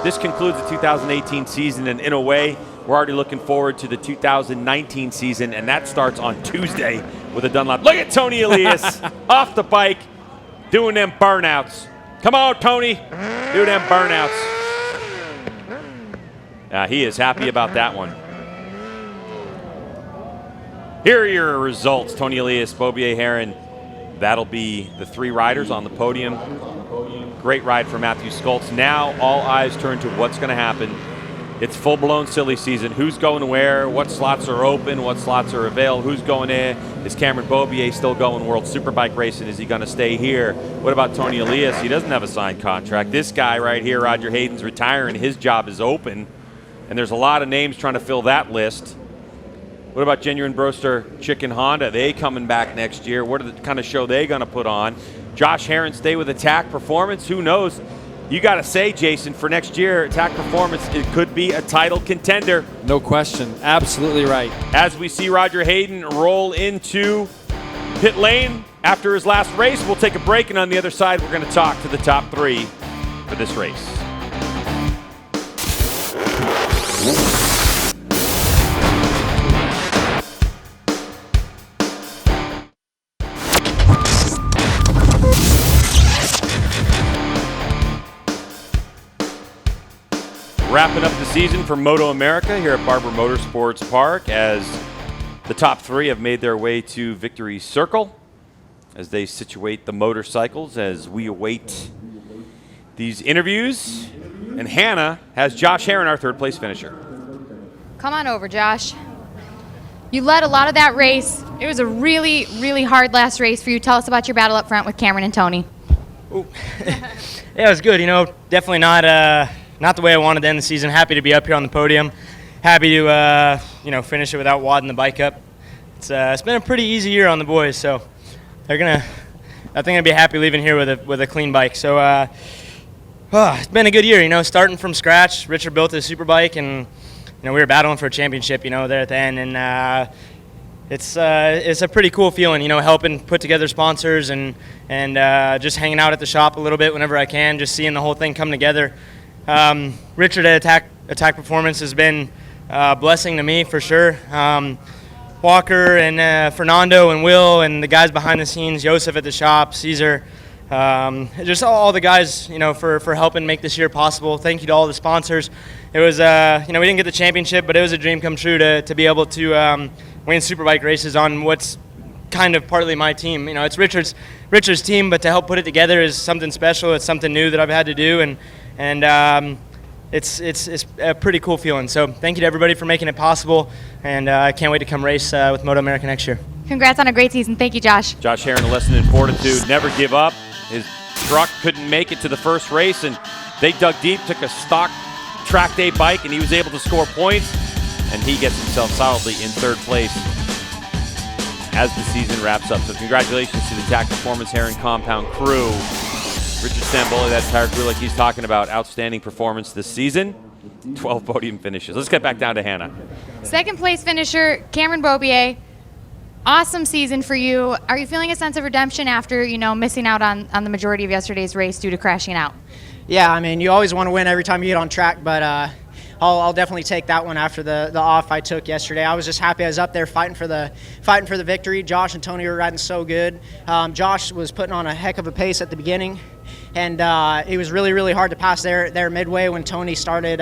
This concludes the 2018 season, and in a way, we're already looking forward to the 2019 season, and that starts on Tuesday with a Dunlop. Look at Tony Elias off the bike doing them burnouts. Come on, Tony. Do them burnouts. He is happy about that one. Here are your results. Tony Elias, Beaubier Herron. That'll be the 3 riders on the podium. Great ride for Matthew Skoltz. Now all eyes turn to what's going to happen. It's full-blown silly season. Who's going where? What slots are open? What slots are available? Who's going in? Is Cameron Beaubier still going World Superbike racing? Is he going to stay here? What about Tony Elias? He doesn't have a signed contract. This guy right here, Roger Hayden's retiring. His job is open, and there's a lot of names trying to fill that list. What about Genuine Roaster Chicken Honda? They coming back next year. What are the kind of show they going to put on? Josh Herron stay with Attack Performance? Who knows? You got to say, Jason, for next year, Attack Performance, it could be a title contender. No question. Absolutely right. As we see Roger Hayden roll into pit lane after his last race, we'll take a break, and on the other side, we're going to talk to the top 3 for this race. Wrapping up the season for MotoAmerica here at Barber Motorsports Park as the top 3 have made their way to Victory Circle as they situate the motorcycles as we await these interviews. And Hannah has Josh Herron, our 3rd place finisher. Come on over, Josh. You led a lot of that race. It was a really, really hard last race for you. Tell us about your battle up front with Cameron and Tony. Yeah, it was good. Definitely not the way I wanted to end the season. Happy to be up here on the podium. Happy to finish it without wadding the bike up. It's been a pretty easy year on the boys, so I think I'd be happy leaving here with a clean bike. So it's been a good year. Starting from scratch. Richard built a Superbike, and we were battling for a championship. There at the end, and it's a pretty cool feeling. Helping put together sponsors and just hanging out at the shop a little bit whenever I can. Just seeing the whole thing come together. Richard at Attack Performance has been a blessing to me for sure. Walker and Fernando and Will and the guys behind the scenes, Joseph at the shop, Caesar, just all the guys, for helping make this year possible. Thank you to all the sponsors. It was, we didn't get the championship, but it was a dream come true to be able to win Superbike races on what's kind of partly my team. It's Richard's team, but to help put it together is something special. It's something new that I've had to do, and it's a pretty cool feeling. So thank you to everybody for making it possible, and I can't wait to come race with MotoAmerica next year. Congrats on a great season. Thank you, Josh. Josh Herron, a lesson in fortitude. Never give up. His truck couldn't make it to the first race, and they dug deep, took a stock track day bike, and he was able to score points, and he gets himself solidly in third place as the season wraps up. So congratulations to the TAC Performance Heron Compound crew. Richard Stamboli, that entire crew like he's talking about, outstanding performance this season. 12 podium finishes. Let's get back down to Hannah. Second place finisher, Cameron Bobier. Awesome season for you. Are you feeling a sense of redemption after, missing out on the majority of yesterday's race due to crashing out? Yeah, I mean, you always want to win every time you get on track, but I'll definitely take that one after the off I took yesterday. I was just happy I was up there fighting for the victory. Josh and Tony were riding so good. Josh was putting on a heck of a pace at the beginning, and it was really, really hard to pass there midway when Tony started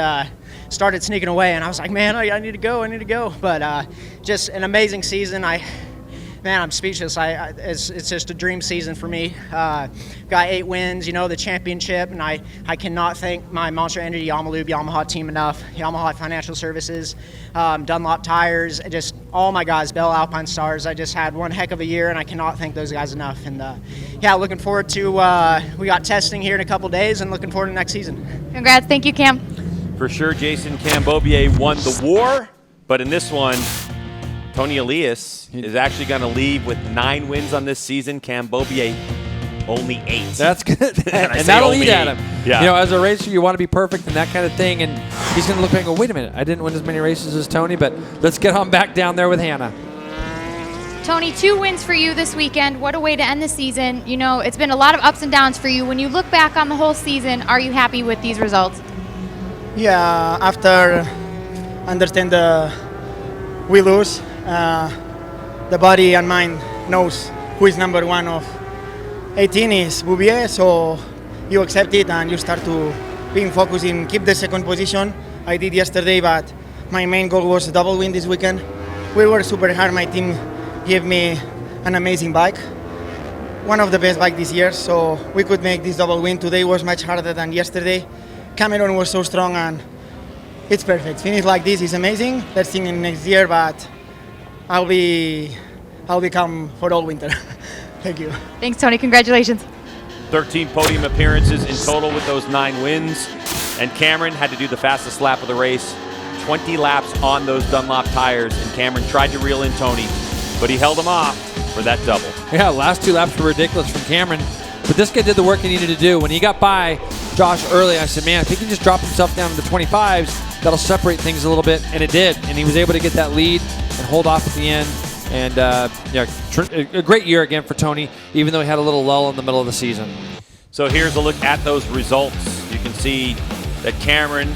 sneaking away, and I was like, man, I need to go. But just an amazing season. Man, I'm speechless. It's just a dream season for me. Got 8 wins, the championship, and I cannot thank my Monster Energy Yamaha team enough. Yamaha Financial Services, Dunlop Tires, just all my guys, Bell Alpine Stars. I just had one heck of a year, and I cannot thank those guys enough. And looking forward to we got testing here in a couple days, and looking forward to next season. Congrats. Thank you, Cam. For sure, Jason Cambobier won the war, but in this one, Tony Elias is actually going to leave with 9 wins on this season. Cambobier only 8. That's good. And that'll eat at him. Yeah. As a racer, you want to be perfect and that kind of thing. And he's going to look back and go, wait a minute, I didn't win as many races as Tony, but let's get on back down there with Hannah. Tony, 2 wins for you this weekend. What a way to end the season. It's been a lot of ups and downs for you. When you look back on the whole season, are you happy with these results? Yeah, after understand we lose, the body and mind knows who is number 1 of 18 is Bouvier, so you accept it and you start to being focused in keep the second position. I did yesterday, but my main goal was a double win this weekend. We were super hard. My team gave me an amazing bike, one of the best bike this year, so we could make this double win. Today was much harder than yesterday. Cameron was so strong, and it's perfect. Finish like this is amazing. Let's see in next year, but I'll be calm for all winter. Thank you. Thanks, Tony. Congratulations. 13 podium appearances in total with those 9 wins. And Cameron had to do the fastest lap of the race, 20 laps on those Dunlop tires. And Cameron tried to reel in Tony, but he held him off for that double. Yeah, last 2 laps were ridiculous from Cameron. But this guy did the work he needed to do. When he got by Josh early, I said, man, if he can just drop himself down to the 25s, that'll separate things a little bit. And it did. And he was able to get that lead and hold off at the end. And a great year again for Tony, even though he had a little lull in the middle of the season. So here's a look at those results. You can see that Cameron,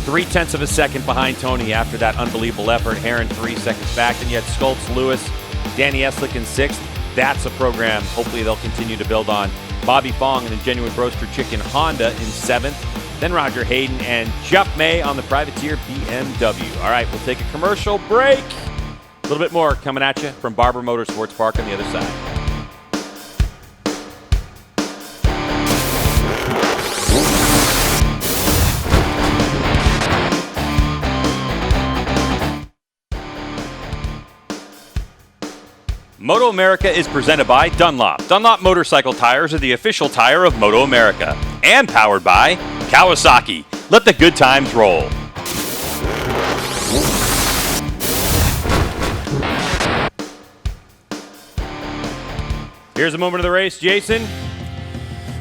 0.3 of a second behind Tony after that unbelievable effort. Heron 3 seconds back. Then you had Schultz, Lewis, Danny Eslick in 6th. That's a program hopefully they'll continue to build on. Bobby Fong and the Genuine Roaster Chicken Honda in 7th. Then Roger Hayden and Jeff May on the Privateer BMW. All right, we'll take a commercial break. A little bit more coming at you from Barber Motorsports Park on the other side. MotoAmerica is presented by Dunlop. Dunlop motorcycle tires are the official tire of MotoAmerica. And powered by Kawasaki. Let the good times roll. Here's a moment of the race, Jason.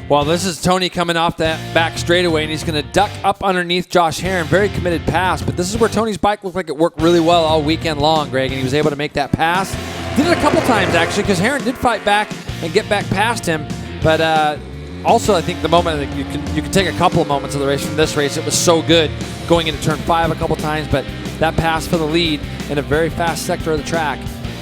Well, this is Tony coming off that back straightaway, and he's going to duck up underneath Josh Heron. Very committed pass, but this is where Tony's bike looked like it worked really well all weekend long, Greg, and he was able to make that pass. Did it a couple times, actually, because Heron did fight back and get back past him. But also, I think the moment that you can take a couple of moments of the race from this race. It was so good going into turn 5 a couple times, but that pass for the lead in a very fast sector of the track.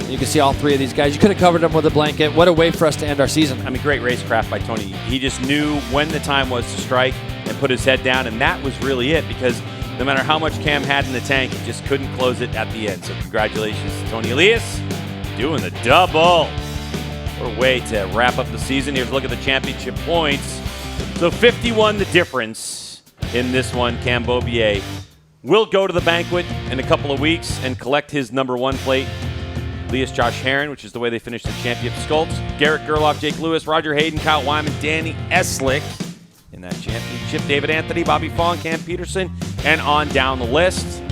You can see all 3 of these guys. You could have covered them with a blanket. What a way for us to end our season. I mean, great racecraft by Tony. He just knew when the time was to strike and put his head down, and that was really it, because no matter how much Cam had in the tank, he just couldn't close it at the end. So congratulations to Tony Elias doing the double. What a way to wrap up the season. Here's a look at the championship points. So 51 the difference in this one. Cam Bobier will go to the banquet in a couple of weeks and collect his number 1 plate. Elias, Josh Heron, which is the way they finished the championship. Schultz, Garrett Gerloff, Jake Lewis, Roger Hayden, Kyle Wyman, Danny Eslick in that championship. David Anthony, Bobby Fong, Cam Peterson, and on down the list.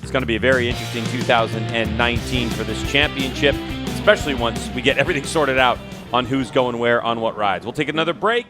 It's going to be a very interesting 2019 for this championship, especially once we get everything sorted out on who's going where on what rides. We'll take another break.